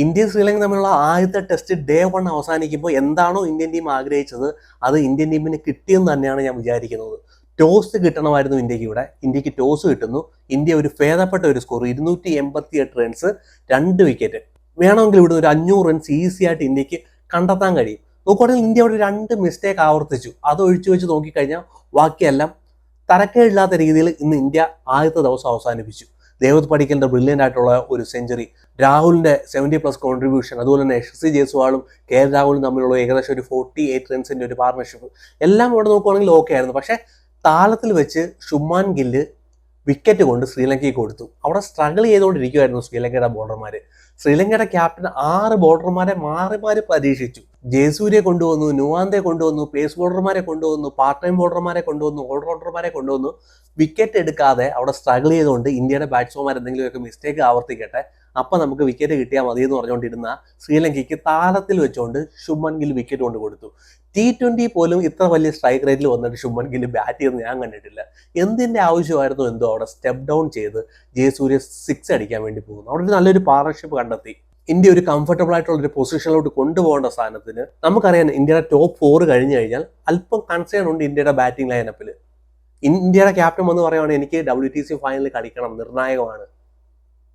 ഇന്ത്യയും ശ്രീലങ്കയും തമ്മിലുള്ള ആദ്യത്തെ ടെസ്റ്റ് ഡേ 1 അവസാനിക്കുമ്പോൾ എന്താണോ ഇന്ത്യൻ ടീം ആഗ്രഹിച്ചത് അത് ഇന്ത്യൻ ടീമിന് കിട്ടിയെന്ന് തന്നെയാണ് ഞാൻ വിചാരിക്കുന്നത്. ടോസ് കിട്ടണമായിരുന്നു ഇന്ത്യക്ക്. ഇന്ത്യക്ക് ടോസ് കിട്ടുന്നു. ഇന്ത്യ ഒരു ഭേദപ്പെട്ട ഒരു സ്കോർ 288 റൺസ്, 2 വിക്കറ്റ്. വേണമെങ്കിൽ ഇവിടുന്ന് ഒരു 500 റൺസ് ഈസി ആയിട്ട് ഇന്ത്യക്ക് കണ്ടെത്താൻ കഴിയും. നോക്കുകയാണെങ്കിൽ ഇന്ത്യ അവിടെ 2 മിസ്റ്റേക്ക് ആവർത്തിച്ചു. അത് ഒഴിച്ചു വെച്ച് നോക്കിക്കഴിഞ്ഞാൽ ബാക്കിയെല്ലാം തരക്കേടില്ലാത്ത രീതിയിൽ ഇന്ന് ഇന്ത്യ ആദ്യത്തെ ദിവസം അവസാനിപ്പിച്ചു. ദേവത് പടിക്കലിന്റെ ബ്രില്യൻ്റ് ആയിട്ടുള്ള ഒരു സെഞ്ചുറി, രാഹുലിന്റെ 70+ കോൺട്രിബ്യൂഷൻ, അതുപോലെ തന്നെ യശസ്വി ജയ്സ്വാളും KL രാഹുലും തമ്മിലുള്ള ഏകദേശം ഒരു 48 റൺസിന്റെ ഒരു പാർട്ണർഷിപ്പ്, എല്ലാം ഇവിടെ നോക്കുവാണെങ്കിൽ ഓക്കെ ആയിരുന്നു. പക്ഷെ താളത്തിൽ വെച്ച് ശുഭ്മാൻ ഗില്ല് വിക്കറ്റ് കൊണ്ട് ശ്രീലങ്കയ്ക്ക് കൊടുത്തു. അവിടെ സ്ട്രഗിൾ ചെയ്തുകൊണ്ടിരിക്കുമായിരുന്നു ശ്രീലങ്കയുടെ ബോളർമാര്. ശ്രീലങ്കയുടെ ക്യാപ്റ്റൻ 6 ബോളർമാരെ മാറി മാറി പരീക്ഷിച്ചു. ജയസൂര്യെ കൊണ്ടുവന്നു, നുവാന്തെ കൊണ്ടുവന്നു, പേസ് ബോളർമാരെ കൊണ്ടുവന്നു, പാർട്ട് ടൈം ബോളർമാരെ കൊണ്ടുവന്നു, ഓൾറൗണ്ടർമാരെ കൊണ്ടുവന്നു. വിക്കറ്റ് എടുക്കാതെ അവിടെ സ്ട്രഗിൾ ചെയ്തുകൊണ്ട് ഇന്ത്യയുടെ ബാറ്റ്സ്മാൻമാർ എന്തെങ്കിലുമൊക്കെ മിസ്റ്റേക്ക് ആവർത്തിക്കട്ടെ, അപ്പം നമുക്ക് വിക്കറ്റ് കിട്ടിയാൽ മതി എന്ന് പറഞ്ഞുകൊണ്ടിരുന്ന ശ്രീലങ്കയ്ക്ക് താളത്തിൽ വെച്ചുകൊണ്ട് ശുഭ്മാൻ ഗിൽ വിക്കറ്റ് കൊണ്ട് കൊടുത്തു. T20 പോലും ഇത്ര വലിയ സ്ട്രൈക്ക് റേറ്റിൽ വന്നിട്ട് ശുഭ്മാൻ ഗിൽ ബാറ്റ് ചെയ്യുന്നത് ഞാൻ കണ്ടിട്ടില്ല. എന്തിന്റെ ആവശ്യമായിരുന്നു എന്തോ അവിടെ സ്റ്റെപ്പ് ഡൗൺ ചെയ്ത് ജയസൂര്യ 6 അടിക്കാൻ വേണ്ടി പോകുന്നു. അവിടെ ഒരു നല്ലൊരു പാർട്ണർഷിപ്പ് കണ്ടെത്തി. ഇന്ത്യ ഒരു കംഫർട്ടബിൾ ആയിട്ടുള്ള ഒരു പൊസിഷനിലോട്ട് കൊണ്ടുപോകേണ്ട സ്ഥാനത്തിന് നമുക്കറിയാം ഇന്ത്യയുടെ ടോപ്പ് 4 കഴിഞ്ഞു കഴിഞ്ഞാൽ അല്പം കൺസേൺ ഉണ്ട് ഇന്ത്യയുടെ ബാറ്റിംഗ് ലൈനപ്പിൽ. ഇന്ത്യയുടെ ക്യാപ്റ്റൻ വന്ന് പറയുവാണ് എനിക്ക് WTC ഫൈനലിൽ കളിക്കണം, നിർണായകമാണ്,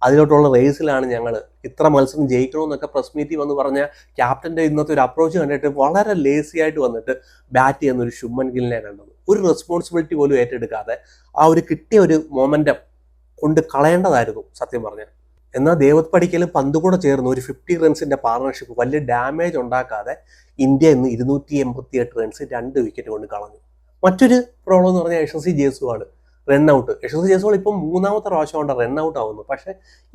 അതിലോട്ടുള്ള റേസിലാണ് ഞങ്ങൾ, ഇത്ര മത്സരം ജയിക്കണമെന്നൊക്കെ പ്രസ് മീറ്റിൽ വന്ന് പറഞ്ഞ ക്യാപ്റ്റന്റെ ഇന്നത്തെ ഒരു അപ്രോച്ച് കണ്ടിട്ട് വളരെ ലേസി ആയിട്ട് വന്നിട്ട് ബാറ്റ് ചെയ്യുന്ന ഒരു ശുഭ്മാൻ ഗില്ലിനെ കണ്ടത്. ഒരു റെസ്പോൺസിബിലിറ്റി പോലും ഏറ്റെടുക്കാതെ ആ ഒരു കിട്ടിയ ഒരു മൊമെന്റം കൊണ്ട് കളയേണ്ടതായിരുന്നു സത്യം പറഞ്ഞാൽ. എന്നാൽ ദേവത് പടിക്കലും പന്ത് കൂടെ ചേർന്ന് ഒരു 50 റൺസിന്റെ പാർട്ണർഷിപ്പ് വലിയ ഡാമേജ് ഉണ്ടാക്കാതെ ഇന്ത്യ ഇന്ന് 288 റൺസ്, 2 വിക്കറ്റ് കൊണ്ട് കളഞ്ഞു. മറ്റൊരു പ്രോബ്ലം എന്ന് പറഞ്ഞാൽ യശസ്വി ജയ്സ്വാൾ റൺഔട്ട്. യശസ്വി ജയ്സ്വാൾ ഇപ്പം 3ാമത്തെ പ്രാവശ്യം കൊണ്ട് റൺഔട്ട് ആവുന്നു. പക്ഷെ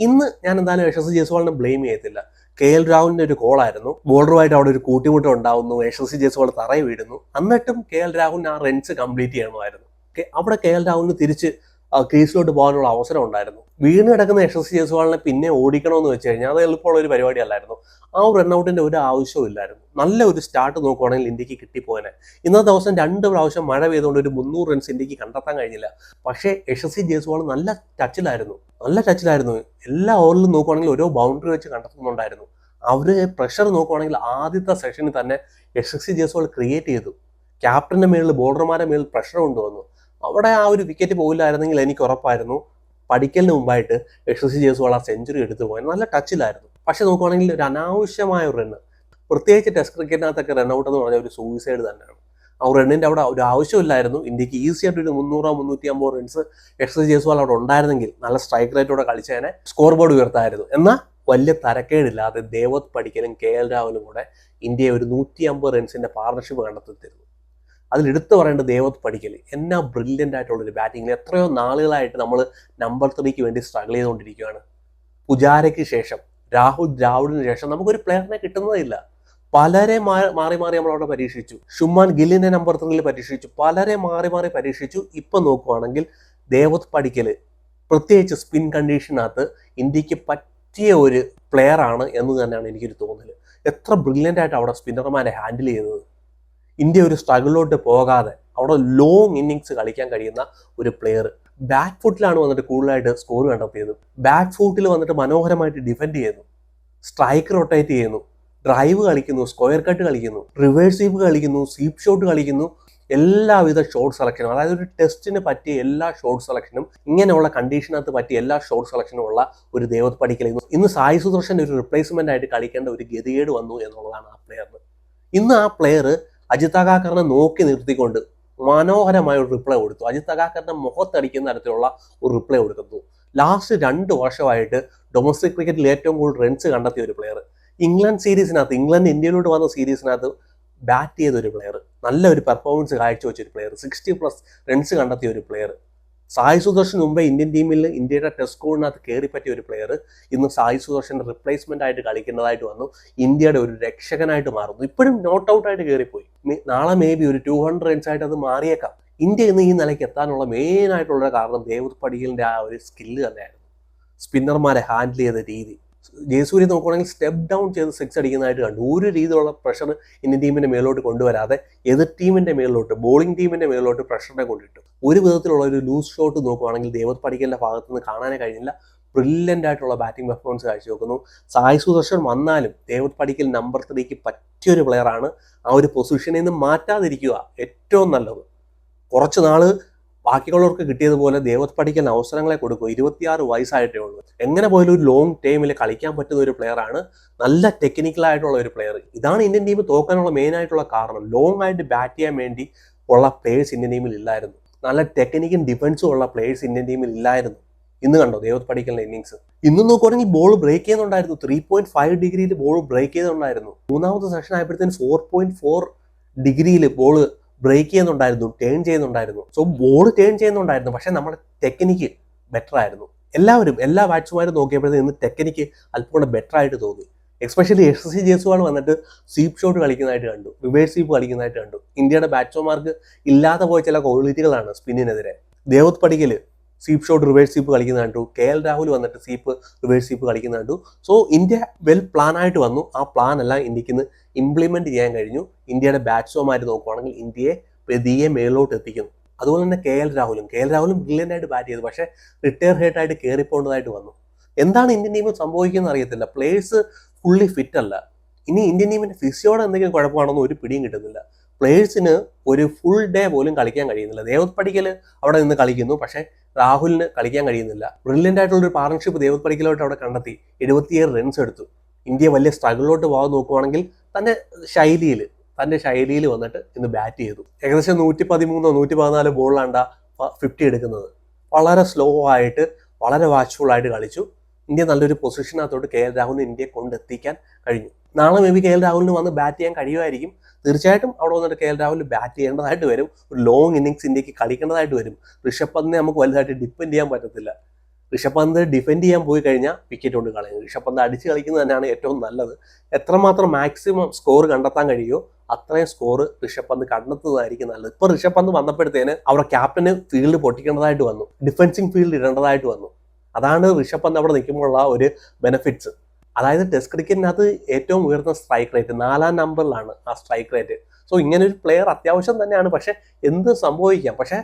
ഇന്ന് ഞാൻ എന്തായാലും യശസ്വി ജയ്സ്വാളിനെ ബ്ലെയിം ചെയ്യത്തില്ല. KL രാഹുലിന്റെ ഒരു കോളായിരുന്നു, ബോളറുമായിട്ട് അവിടെ ഒരു കൂട്ടിമുട്ടം ഉണ്ടാവുന്നു, യശസ്വി ജയ്സ്വാൾ തറയിൽ വീഴുന്നു. എന്നിട്ടും KL രാഹുലിന് ആ റൺസ് കംപ്ലീറ്റ് ചെയ്യണമായിരുന്നു. അവിടെ KL രാഹുലിന് തിരിച്ച് ക്രീസിലോട്ട് പോകാനുള്ള അവസരം ഉണ്ടായിരുന്നു. വീണ് കിടക്കുന്ന യശസ്വി ജയ്സ്വാളിനെ പിന്നെ ഓടിക്കണമെന്ന് വെച്ച് കഴിഞ്ഞാൽ അത് എളുപ്പമുള്ള ഒരു പരിപാടി അല്ലായിരുന്നു. ആ ഒരു റൺഔട്ടിന്റെ ഒരു ആവശ്യവും ഇല്ലായിരുന്നു. നല്ല ഒരു സ്റ്റാർട്ട് നോക്കുവാണെങ്കിൽ ഇന്ത്യക്ക് കിട്ടിപ്പോയനെ. ഇന്നത്തെ ദിവസം 2 പ്രാവശ്യം മഴ പെയ്തുകൊണ്ട് ഒരു 300 റൺസ് ഇന്ത്യക്ക് കണ്ടെത്താൻ കഴിഞ്ഞില്ല. പക്ഷേ യശസ്വി ജയ്സ്വാൾ നല്ല ടച്ചിലായിരുന്നു. എല്ലാ ഓവറിലും നോക്കുവാണെങ്കിൽ ഓരോ ബൗണ്ടറി വെച്ച് കണ്ടെത്തുന്നുണ്ടായിരുന്നു. അവര് പ്രഷർ നോക്കുവാണെങ്കിൽ ആദ്യത്തെ സെഷനിൽ തന്നെ യശസ്വി ജയ്സ്വാൾ ക്രിയേറ്റ് ചെയ്തു. ക്യാപ്റ്റന്റെ മേളിൽ ബോളർമാരുടെ മേളിൽ പ്രഷർ കൊണ്ടുവന്നു. അവിടെ ആ ഒരു വിക്കറ്റ് പോയില്ലായിരുന്നെങ്കിൽ എനിക്ക് ഉറപ്പായിരുന്നു പടിക്കലിന് മുമ്പായിട്ട് യശസ്വി ജയ്സ്വാൾ ആ സെഞ്ചുറി എടുത്തു പോയത്. നല്ല ടച്ചിലായിരുന്നു. പക്ഷെ നോക്കുവാണെങ്കിൽ ഒരു അനാവശ്യമായ ഒരു റണ്ണ്, പ്രത്യേകിച്ച് ടെസ്റ്റ് ക്രിക്കറ്റിനകത്തൊക്കെ റൺഔട്ട് എന്ന് പറഞ്ഞാൽ ഒരു സൂയിസൈഡ് തന്നെയാണ്. ആ റണ്ണിന്റെ അവിടെ ഒരു ആവശ്യമില്ലായിരുന്നു. ഇന്ത്യക്ക് ഈസി ആയിട്ട് ഒരു 300-350 റൺസ് യശസ്വി ജയ്സ്വാൾ അവിടെ ഉണ്ടായിരുന്നെങ്കിൽ നല്ല സ്ട്രൈക്ക് റേറ്റോടെ കളിച്ചതിനെ സ്കോർ ബോർഡ് ഉയർത്തായിരുന്നു. എന്നാൽ വലിയ തരക്കേടില്ലാതെ ദേവത് പടിക്കലും KL രാഹുലും കൂടെ ഇന്ത്യയെ ഒരു 150 റൺസിന്റെ പാർട്ണർഷിപ്പ് കണ്ടെത്തിയിരുന്നു. അതിലെടുത്തു പറയേണ്ട ദേവത് പടിക്കൽ എന്നാ ബ്രില്യൻ്റ് ആയിട്ടുള്ളൊരു ബാറ്റിങ്ങിൽ. എത്രയോ നാളുകളായിട്ട് നമ്മൾ നമ്പർ 3ക്ക് വേണ്ടി സ്ട്രഗിൾ ചെയ്തുകൊണ്ടിരിക്കുകയാണ്. പുജാരയ്ക്ക് ശേഷം, രാഹുൽ ദ്രാവിഡിന് ശേഷം നമുക്കൊരു പ്ലെയറിനെ കിട്ടുന്നതില്ല. പലരെ മാറി നമ്മൾ അവിടെ പരീക്ഷിച്ചു. ശുഭ്മാൻ ഗില്ലിനെ നമ്പർ 3ൽ പരീക്ഷിച്ചു, പലരെ മാറി പരീക്ഷിച്ചു. ഇപ്പം നോക്കുവാണെങ്കിൽ ദേവത് പടിക്കൽ പ്രത്യേകിച്ച് സ്പിൻ കണ്ടീഷനകത്ത് ഇന്ത്യക്ക് പറ്റിയ ഒരു പ്ലെയർ ആണ് എന്ന് തന്നെയാണ് എനിക്കൊരു തോന്നൽ. എത്ര ബ്രില്യൻ്റ് ആയിട്ട് അവിടെ സ്പിന്നർമാരെ ഹാൻഡിൽ ചെയ്തത്. ഇന്ത്യ ഒരു സ്ട്രഗിളിലോട്ട് പോകാതെ അവിടെ ലോങ് ഇന്നിങ്സ് കളിക്കാൻ കഴിയുന്ന ഒരു പ്ലെയർ. ബാക്ക് ഫുട്ടിലാണ് വന്നിട്ട് കൂടുതലായിട്ട് സ്കോർ കണ്ടെത്തിയത്. ബാക്ക് ഫുട്ടിൽ വന്നിട്ട് മനോഹരമായിട്ട് ഡിഫെൻഡ് ചെയ്യുന്നു, സ്ട്രൈക്ക് റൊട്ടേറ്റ് ചെയ്യുന്നു, ഡ്രൈവ് കളിക്കുന്നു, സ്ക്വയർ കട്ട് കളിക്കുന്നു, റിവേഴ്സ് സ്വീപ്പ് കളിക്കുന്നു, സ്വീപ്പ് ഷോട്ട് കളിക്കുന്നു. എല്ലാവിധ ഷോട്ട് സെലക്ഷനും, അതായത് ഒരു ടെസ്റ്റിന് പറ്റിയ എല്ലാ ഷോട്ട് സെലക്ഷനും, ഇങ്ങനെയുള്ള കണ്ടീഷനകത്ത് പറ്റിയ എല്ലാ ഷോട്ട് സെലക്ഷനും ഉള്ള ഒരു ദേവത് പടിക്കൽ ഇന്ന് സായി സുദർശന്റെ ഒരു റിപ്ലേസ്മെന്റ് ആയിട്ട് കളിക്കേണ്ട ഒരു ഗതികേട് വന്നു എന്നുള്ളതാണ് ആ പ്ലെയറിന്. ഇന്ന് ആ പ്ലെയർ അജിത് അഗാക്കറിനെ നോക്കി നിർത്തിക്കൊണ്ട് മനോഹരമായ ഒരു റിപ്ലൈ കൊടുത്തു. അജിത് അഗാക്കറിന്റെ മുഖത്തടിക്കുന്ന തരത്തിലുള്ള ഒരു റിപ്ലൈ കൊടുക്കുന്നു. ലാസ്റ്റ് 2 വർഷമായിട്ട് ഡൊമസ്റ്റിക് ക്രിക്കറ്റിൽ ഏറ്റവും കൂടുതൽ റൺസ് കണ്ടെത്തിയ ഒരു പ്ലെയർ, ഇംഗ്ലണ്ട് ഇന്ത്യയിലോട്ട് വന്ന സീരീസിനകത്ത് ബാറ്റ് ചെയ്ത ഒരു പ്ലെയർ, നല്ല ഒരു പെർഫോമൻസ് കാഴ്ചവെച്ച ഒരു പ്ലെയർ, 60+ റൺസ് കണ്ടെത്തിയ ഒരു പ്ലെയർ, സായി സുദർശൻ മുമ്പേ ഇന്ത്യൻ ടീമിൽ ഇന്ത്യയുടെ ടെസ്റ്റ് സ്കോഡിനകത്ത് കയറി പറ്റിയ ഒരു പ്ലെയർ ഇന്ന് സായി സുദർശന്റെ റിപ്ലേസ്മെന്റ് ആയിട്ട് കളിക്കേണ്ടതായിട്ട് വന്നു. ഇന്ത്യയുടെ ഒരു രക്ഷകനായിട്ട് മാറുന്നു. ഇപ്പോഴും നോട്ട് ഔട്ട് ആയിട്ട് കയറിപ്പോയി. നാളെ മേ ബി ഒരു 200 റൺസ് ആയിട്ട് അത് മാറിയേക്കാം. ഇന്ത്യ ഇന്ന് ഈ നിലയ്ക്ക് എത്താനുള്ള മെയിൻ ആയിട്ടുള്ള കാരണം ദേവത് പടിക്കലിന്റെ ആ ഒരു സ്കില്ല് തന്നെയായിരുന്നു. സ്പിന്നർമാരെ ഹാൻഡിൽ ചെയ്ത രീതി. ജയസൂര്യ നോക്കുകയാണെങ്കിൽ സ്റ്റെപ്പ് ഡൗൺ ചെയ്ത് 6 അടിക്കുന്നതായിട്ട് കണ്ടു. ഒരു രീതിയിലുള്ള പ്രഷർ ഇന്ത്യൻ ടീമിന്റെ മേലോട്ട് കൊണ്ടുവരാതെ എതിർ ടീമിന്റെ മേലോട്ട്, ബോളിംഗ് ടീമിന്റെ മേലോട്ട് പ്രഷറിനെ കൊണ്ടിട്ടു. ഒരു വിധത്തിലുള്ള ഒരു ലൂസ് ഷോട്ട് നോക്കുകയാണെങ്കിൽ ദേവത് പടിക്കലിന്റെ ഭാഗത്ത് നിന്ന് കാണാനേ കഴിഞ്ഞില്ല. ബ്രില്യൻ്റ് ആയിട്ടുള്ള ബാറ്റിംഗ് പെർഫോമൻസ് കാഴ്ചവെക്കുന്നു. സായ് സുദർശൻ വന്നാലും ദേവത് പടിക്കൽ നമ്പർ 3ക്ക് പറ്റിയൊരു പ്ലെയറാണ്. ആ ഒരു പൊസിഷനിൽ നിന്ന് മാറ്റാതിരിക്കുക ഏറ്റവും നല്ലത്. കുറച്ച് നാള് ബാക്കിയുള്ളവർക്ക് കിട്ടിയതുപോലെ ദേവത് പടിക്കലിന് അവസരങ്ങളെ കൊടുക്കുക. 26 വയസ്സായിട്ടേ ഉള്ളൂ. എങ്ങനെ പോയാലും ഒരു ലോങ് ടൈമിൽ കളിക്കാൻ പറ്റുന്ന ഒരു പ്ലെയറാണ്. നല്ല ടെക്നിക്കലായിട്ടുള്ള ഒരു പ്ലെയർ. ഇതാണ് ഇന്ത്യൻ ടീം തോക്കാനുള്ള മെയിൻ ആയിട്ടുള്ള കാരണം. ലോങ് ആയിട്ട് ബാറ്റ് ചെയ്യാൻ വേണ്ടി ഉള്ള പ്ലേയേഴ്സ് ഇന്ത്യൻ ടീമിൽ ഇല്ലായിരുന്നു. നല്ല ടെക്നിക്കും ഡിഫൻസും ഉള്ള പ്ലേയേഴ്സ് ഇന്ത്യൻ ടീമിൽ ഇല്ലായിരുന്നു. ഇന്ന് കണ്ടോ ദേവത് പടിക്കലിന്റെ ഇന്നിങ്സ്. ഇന്ന് നോക്കുവാണെങ്കിൽ ബോൾ ബ്രേക്ക് ചെയ്യുന്നുണ്ടായിരുന്നു. 3.5 ഡിഗ്രിയിൽ ബോൾ ബ്രേക്ക് ചെയ്തുണ്ടായിരുന്നു. മൂന്നാമത്തെ സെഷൻ ആയപ്പോഴത്തേന് 4.4 ഡിഗ്രിയിൽ ബോൾ ബ്രേക്ക് ചെയ്യുന്നുണ്ടായിരുന്നു, ടേൺ ചെയ്യുന്നുണ്ടായിരുന്നു. സോ ബോൾ ടേൺ ചെയ്യുന്നുണ്ടായിരുന്നു, പക്ഷെ നമ്മുടെ ടെക്നിക്ക് ബെറ്റർ ആയിരുന്നു. എല്ലാ ബാറ്റ്സ്മാരും നോക്കിയപ്പോഴത്തേക്കും ഇന്ന് ടെക്നിക്ക് അല്പം കൂടെ ബെറ്റർ ആയിട്ട് തോന്നി. എസ്പെഷ്യലി SSC ജയ്സ്വാൾ വന്നിട്ട് സ്വീപ്പ് ഷോട്ട് കളിക്കുന്നതായിട്ട് കണ്ടു, റിവേഴ്സ് സ്വീപ്പ് കളിക്കുന്നതായിട്ട് കണ്ടു. ഇന്ത്യയുടെ ബാറ്റ്സ്മാർക്ക് ഇല്ലാതെ പോയ ചില ക്വാളിറ്റികളാണ് സ്പിന്നിനെതിരെ. ദേവത് പടിക്കൽ സ്വീപ്പ് ഷോട്ട് റിവേഴ്സ് സ്വീപ്പ് കളിക്കുന്ന കണ്ടു. KL രാഹുൽ വന്നിട്ട് സ്വീപ്പ് റിവേഴ്സ് സ്വീപ്പ് കളിക്കുന്ന കണ്ടു. സോ ഇന്ത്യ വെൽ പ്ലാൻ ആയിട്ട് വന്നു. ആ പ്ലാൻ എല്ലാം ഇന്ത്യക്ക് ഇന്ന് ഇംപ്ലിമെന്റ് ചെയ്യാൻ കഴിഞ്ഞു. ഇന്ത്യയുടെ ബാറ്റ്സ്മാർ നോക്കുവാണെങ്കിൽ ഇന്ത്യയെ പതിയെ മേലോട്ട് എത്തിക്കുന്നു. അതുപോലെ തന്നെ KL രാഹുലും ബ്രില്യൻ്റ് ആയിട്ട് ബാറ്റ് ചെയ്തു. പക്ഷേ റിട്ടയർ ഹേറ്റ് ആയിട്ട് കയറിപ്പോണ്ടതായിട്ട് വന്നു. എന്താണ് ഇന്ത്യൻ ടീമിൽ സംഭവിക്കുന്നത് അറിയത്തില്ല. പ്ലേയേഴ്സ് ഫുള്ളി ഫിറ്റ് അല്ല. ഇനി ഇന്ത്യൻ ടീമിന്റെ ഫിസിയോടെ എന്തെങ്കിലും കുഴപ്പമാണെന്ന് ഒരു പിടിയും കിട്ടുന്നില്ല. പ്ലേയേഴ്സിന് ഒരു ഫുൾ ഡേ പോലും കളിക്കാൻ കഴിയുന്നില്ല. ദേവത് പടിക്കൽ അവിടെ നിന്ന് കളിക്കുന്നു, പക്ഷേ രാഹുലിന് കളിക്കാൻ കഴിയുന്നില്ല. ബ്രില്യൻ്റ് ആയിട്ടുള്ളൊരു പാർട്ണർഷിപ്പ് ദേവത് പടിക്കലോട്ട് അവിടെ കണ്ടെത്തി 77 റൺസ് എടുത്തു. ഇന്ത്യ വലിയ സ്ട്രഗിളിലോട്ട് പോകാൻ നോക്കുവാണെങ്കിൽ തന്റെ ശൈലിയിൽ വന്നിട്ട് ഇന്ന് ബാറ്റ് ചെയ്തു. ഏകദേശം 113-114 ബോളിലാണ്ട 50 എടുക്കുന്നത്. വളരെ സ്ലോ ആയിട്ട് വളരെ വാച്ച്ഫുൾ ആയിട്ട് കളിച്ചു. ഇന്ത്യ നല്ലൊരു പൊസിഷനകത്തോട്ട് KL രാഹുലിന് ഇന്ത്യയെ കൊണ്ടെത്തിക്കാൻ കഴിഞ്ഞു. നാളെ മേ ബി KL രാഹുലിന് വന്ന് ബാറ്റ് ചെയ്യാൻ കഴിയുമായിരിക്കും. തീർച്ചയായിട്ടും അവിടെ വന്നിട്ട് KL രാഹുൽ ബാറ്റ് ചെയ്യേണ്ടതായിട്ട് വരും. ഒരു ലോങ് ഇന്നിങ്സ് ഇന്ത്യക്ക് കളിക്കേണ്ടതായിട്ട് വരും. ഋഷഭ് പന്തിനെ നമുക്ക് വലുതായിട്ട് ഡിപ്പെൻഡ് ചെയ്യാൻ പറ്റത്തില്ല. ഋഷഭ് പന്ത് ഡിഫെൻഡ് ചെയ്യാൻ പോയി കഴിഞ്ഞാൽ വിക്കറ്റ് കൊണ്ട് കളയും. ഋഷഭ് പന്ത് അടിച്ച് കളിക്കുന്നത് തന്നെയാണ് ഏറ്റവും നല്ലത്. എത്രമാത്രം മാക്സിമം സ്കോർ കണ്ടെത്താൻ കഴിയുമോ അത്രയും സ്കോർ ഋഷഭ് പന്ത് കണ്ടെത്തുന്നതായിരിക്കും നല്ലത്. ഇപ്പൊ ഋഷഭ് പന്ത് വന്നപ്പോഴത്തേന് അവരുടെ ക്യാപ്റ്റന് ഫീൽഡ് പൊട്ടിക്കേണ്ടതായിട്ട് വന്നു, ഡിഫെൻസിങ് ഫീൽഡ് ഇടേണ്ടതായിട്ട് വന്നു. അതാണ് ഋഷഭ് പന്ത് അവിടെ നിൽക്കുമ്പോഴുള്ള ഒരു ബെനിഫിറ്റ്സ്. അതായത് ടെസ്റ്റ് ക്രിക്കറ്റിനകത്ത് ഏറ്റവും ഉയർന്ന സ്ട്രൈക്ക് റേറ്റ് 4ാം നമ്പറിലാണ് ആ സ്ട്രൈക്ക് റേറ്റ്. സോ ഇങ്ങനെ ഒരു പ്ലെയർ അത്യാവശ്യം തന്നെയാണ്. പക്ഷെ എന്ത് സംഭവിക്കാം. പക്ഷെ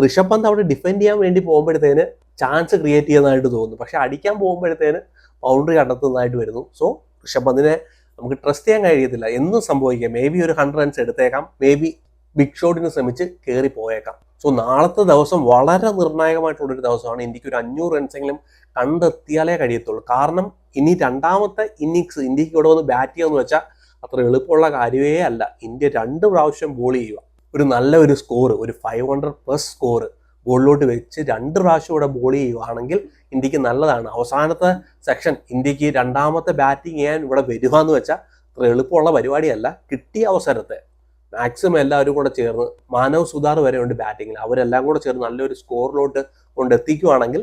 ഋഷഭ് പന്ത് അവിടെ ഡിഫെൻഡ് ചെയ്യാൻ വേണ്ടി പോകുമ്പോഴത്തേന് ചാൻസ് ക്രിയേറ്റ് ചെയ്യുന്നതായിട്ട് തോന്നുന്നു. പക്ഷെ അടിക്കാൻ പോകുമ്പോഴത്തേന് ബൗണ്ടറി കണ്ടെത്തുന്നതായിട്ട് വരുന്നു. സോ ഋഷഭ് പന്തിനെ നമുക്ക് ട്രസ്റ്റ് ചെയ്യാൻ കഴിയത്തില്ല. എന്നും സംഭവിക്കാം. മേ ബി ഒരു 100 റൺസ് എടുത്തേക്കാം, മേ ബി ബിഗ് ഷോട്ടിന് ശ്രമിച്ച് കയറി പോയേക്കാം. സോ നാളത്തെ ദിവസം വളരെ നിർണായകമായിട്ടുള്ളൊരു ദിവസമാണ്. ഇന്ത്യക്ക് ഒരു 500 റൺസെങ്കിലും കണ്ടെത്തിയാലേ കഴിയത്തുള്ളൂ. കാരണം ഇനി രണ്ടാമത്തെ ഇന്നിങ്സ് ഇന്ത്യക്ക് ഇവിടെ വന്ന് ബാറ്റ് ചെയ്യാന്ന് വെച്ചാൽ അത്ര എളുപ്പമുള്ള കാര്യമേ അല്ല. ഇന്ത്യ 2 പ്രാവശ്യം ബോൾ ചെയ്യുക, ഒരു നല്ല ഒരു സ്കോർ, ഒരു 500+ സ്കോർ ബോളിലോട്ട് വെച്ച് 2 പ്രാവശ്യം ഇവിടെ ബോൾ ചെയ്യുകയാണെങ്കിൽ ഇന്ത്യക്ക് നല്ലതാണ്. അവസാനത്തെ സെക്ഷൻ ഇന്ത്യക്ക് രണ്ടാമത്തെ ബാറ്റിംഗ് ചെയ്യാൻ ഇവിടെ വരുവാന്ന് വെച്ചാൽ അത്ര എളുപ്പമുള്ള പരിപാടിയല്ല. കിട്ടിയ അവസരത്തെ മാക്സിമം എല്ലാവരും കൂടെ ചേർന്ന്, മാനവ് സുധാർ വരെ ഉണ്ട് ബാറ്റിങ്ങിൽ, അവരെല്ലാം കൂടെ ചേർന്ന് നല്ലൊരു സ്കോറിലോട്ട് കൊണ്ടെത്തിക്കുവാണെങ്കിൽ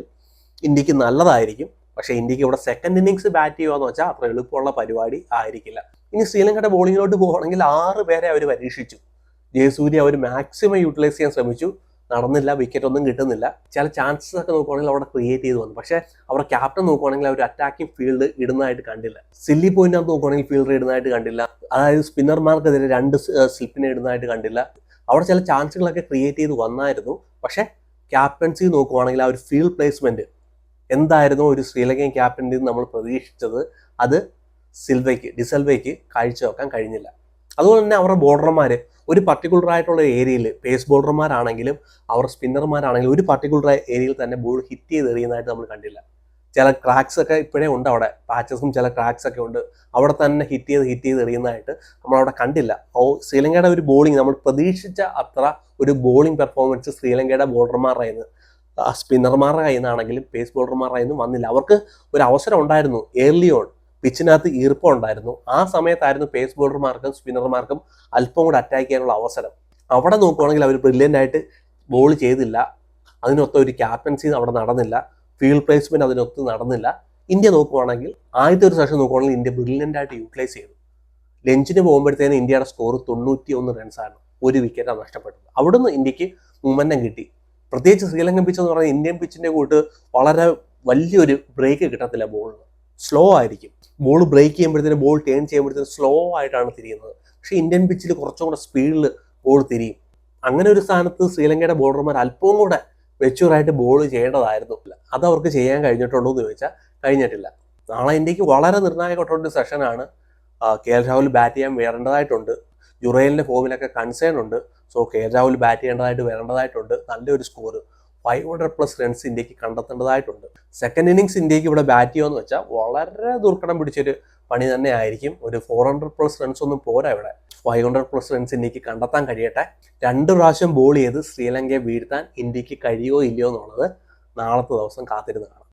ഇന്ത്യക്ക് നല്ലതായിരിക്കും. പക്ഷേ ഇന്ത്യക്ക് ഇവിടെ സെക്കൻഡ് ഇന്നിങ്സ് ബാറ്റ് ചെയ്യുകയെന്ന് വെച്ചാൽ അത്ര എളുപ്പമുള്ള പരിപാടി ആയിരിക്കില്ല. ഇനി ശ്രീലങ്കയുടെ ബോളിങ്ങിലോട്ട് പോകുകയാണെങ്കിൽ 6 പേരെ അവർ പരീക്ഷിച്ചു. ജയസൂര്യ അവർ മാക്സിമം യൂട്ടിലൈസ് ചെയ്യാൻ ശ്രമിച്ചു, നടന്നില്ല, വിക്കറ്റ് ഒന്നും കിട്ടുന്നില്ല. ചില ചാൻസസ് ഒക്കെ നോക്കുവാണെങ്കിൽ അവിടെ ക്രിയേറ്റ് ചെയ്ത് വന്നു. പക്ഷേ അവരുടെ ക്യാപ്റ്റൻ നോക്കുവാണെങ്കിൽ അവർ അറ്റാക്കിംഗ് ഫീൽഡ് ഇടുന്നതായിട്ട് കണ്ടില്ല. സില്ലി പോയിന്റിനകത്ത് നോക്കുവാണെങ്കിൽ ഫീൽഡർ ഇടുന്നതായിട്ട് കണ്ടില്ല. അതായത് സ്പിന്നർമാർക്കെതിരെ 2 സ്ലിപ്പിനെ ഇടുന്നതായിട്ട് കണ്ടില്ല. അവിടെ ചില ചാൻസുകളൊക്കെ ക്രിയേറ്റ് ചെയ്ത് വന്നായിരുന്നു. പക്ഷേ ക്യാപ്റ്റൻസി നോക്കുവാണെങ്കിൽ ആ ഒരു ഫീൽഡ് പ്ലേസ്മെന്റ് എന്തായിരുന്നു ഒരു ശ്രീലങ്കൻ ക്യാപ്റ്റൻ്റെ നമ്മൾ പ്രതീക്ഷിച്ചത്, അത് ഡിസിൽവയ്ക്ക് കാഴ്ചവെക്കാൻ കഴിഞ്ഞില്ല. അതുപോലെ തന്നെ അവരുടെ ബോളർമാർ ഒരു പർട്ടിക്കുലർ ആയിട്ടുള്ള ഏരിയയിൽ, പേസ് ബോളർമാരാണെങ്കിലും അവർ സ്പിന്നർമാരാണെങ്കിലും ഒരു പർട്ടിക്കുലർ ഏരിയയിൽ തന്നെ ബോൾ ഹിറ്റ് ചെയ്ത് എറിയുന്നതായിട്ട് നമ്മൾ കണ്ടില്ല. ചില ക്രാക്സ് ഒക്കെ ഇപ്പോഴേ ഉണ്ട്, അവിടെ പാച്ചസും ചില ക്രാക്സ് ഒക്കെ ഉണ്ട്. അവിടെ തന്നെ ഹിറ്റ് ചെയ്ത് എറിയുന്നതായിട്ട് നമ്മളവിടെ കണ്ടില്ല. ശ്രീലങ്കയുടെ ഒരു ബോളിംഗ് നമ്മൾ പ്രതീക്ഷിച്ച അത്ര ഒരു ബോളിംഗ് പെർഫോമൻസ് ശ്രീലങ്കയുടെ ബോളർമാരുടെ കയ്യിൽ നിന്ന്, സ്പിന്നർമാരുടെ കയ്യിൽ നിന്നാണെങ്കിലും പേസ് ബോളർമാരുടെ കയ്യിൽ നിന്നും വന്നില്ല. അവർക്ക് ഒരു അവസരം ഉണ്ടായിരുന്നു, ഏർലി ഓൺ പിച്ചിനകത്ത് ഈർപ്പം ഉണ്ടായിരുന്നു. ആ സമയത്തായിരുന്നു പേസ് ബോളർമാർക്കും സ്പിന്നർമാർക്കും അല്പം കൂടെ അറ്റാക്ക് ചെയ്യാനുള്ള അവസരം. അവിടെ നോക്കുവാണെങ്കിൽ അവർ ബ്രില്യൻ്റ് ആയിട്ട് ബോൾ ചെയ്തില്ല. അതിനൊത്ത ഒരു ക്യാപ്റ്റൻസി അവിടെ നടന്നില്ല, ഫീൽഡ് പ്ലേസ്മെന്റ് അതിനൊത്ത് നടന്നില്ല. ഇന്ത്യ നോക്കുവാണെങ്കിൽ ആദ്യത്തെ ഒരു സെഷൻ നോക്കുവാണെങ്കിൽ ഇന്ത്യ ബ്രില്യൻ്റ് ആയിട്ട് യൂട്ടിലൈസ് ചെയ്തു. ലഞ്ചിന് പോകുമ്പോഴത്തേന് ഇന്ത്യയുടെ സ്കോർ 91 റൺസാണ്, 1 വിക്കറ്റാണ് നഷ്ടപ്പെട്ടത്. അവിടുന്ന് ഇന്ത്യക്ക് മൂമെന്റം കിട്ടി. പ്രത്യേകിച്ച് ശ്രീലങ്കൻ പിച്ച് എന്ന് പറഞ്ഞാൽ ഇന്ത്യൻ പിച്ചിന്റെ കൂട്ട് വളരെ വലിയൊരു ബ്രേക്ക് കിട്ടത്തില്ല. ബോളിന് സ്ലോ ആയിരിക്കും. ബോൾ ബ്രേക്ക് ചെയ്യുമ്പോഴത്തേനും, ബോൾ ടേൺ ചെയ്യുമ്പോഴത്തേനും സ്ലോ ആയിട്ടാണ് തിരിയുന്നത്. പക്ഷേ ഇന്ത്യൻ പിച്ചിൽ കുറച്ചും കൂടെ സ്പീഡിൽ ബോൾ തിരിയും. അങ്ങനെ ഒരു സ്ഥാനത്ത് ശ്രീലങ്കയുടെ ബോളർമാർ അല്പവും കൂടെ വെച്ചൂറായിട്ട് ബോൾ ചെയ്യേണ്ടതായിരുന്നു. അത് അവർക്ക് ചെയ്യാൻ കഴിഞ്ഞിട്ടുണ്ടോ എന്ന് ചോദിച്ചാൽ കഴിഞ്ഞിട്ടില്ല. നാളെ ഇന്ത്യക്ക് വളരെ നിർണായകമായിട്ടുള്ള ഒരു സെഷനാണ്. KL രാഹുൽ ബാറ്റ് ചെയ്യാൻ വരേണ്ടതായിട്ടുണ്ട്. ജുറേലിന്റെ ഫോമിലൊക്കെ കൺസേൺ ഉണ്ട്. സോ KL രാഹുൽ ബാറ്റ് ചെയ്യേണ്ടതായിട്ട് വരേണ്ടതായിട്ടുണ്ട്. നല്ലൊരു സ്കോർ 500+ റൺസ് ഇന്ത്യക്ക് കണ്ടെത്തേണ്ടതായിട്ടുണ്ട്. സെക്കൻഡ് ഇന്നിങ്സ് ഇന്ത്യക്ക് ഇവിടെ ബാറ്റ് ചെയ്യുമെന്ന് വെച്ചാൽ വളരെ ദുർഘടം പിടിച്ചൊരു പണി തന്നെ ആയിരിക്കും. ഒരു 400+ റൺസ് ഒന്നും പോരാ ഇവിടെ. 500+ റൺസ് ഇന്ത്യക്ക് കണ്ടെത്താൻ കഴിയട്ടെ. 2 പ്രാവശ്യം ബോൾ ചെയ്ത് ശ്രീലങ്കയെ വീഴ്ത്താൻ ഇന്ത്യക്ക് കഴിയുമോ ഇല്ലയോ എന്നുള്ളത് നാളത്തെ ദിവസം കാത്തിരുന്ന് കാണാം.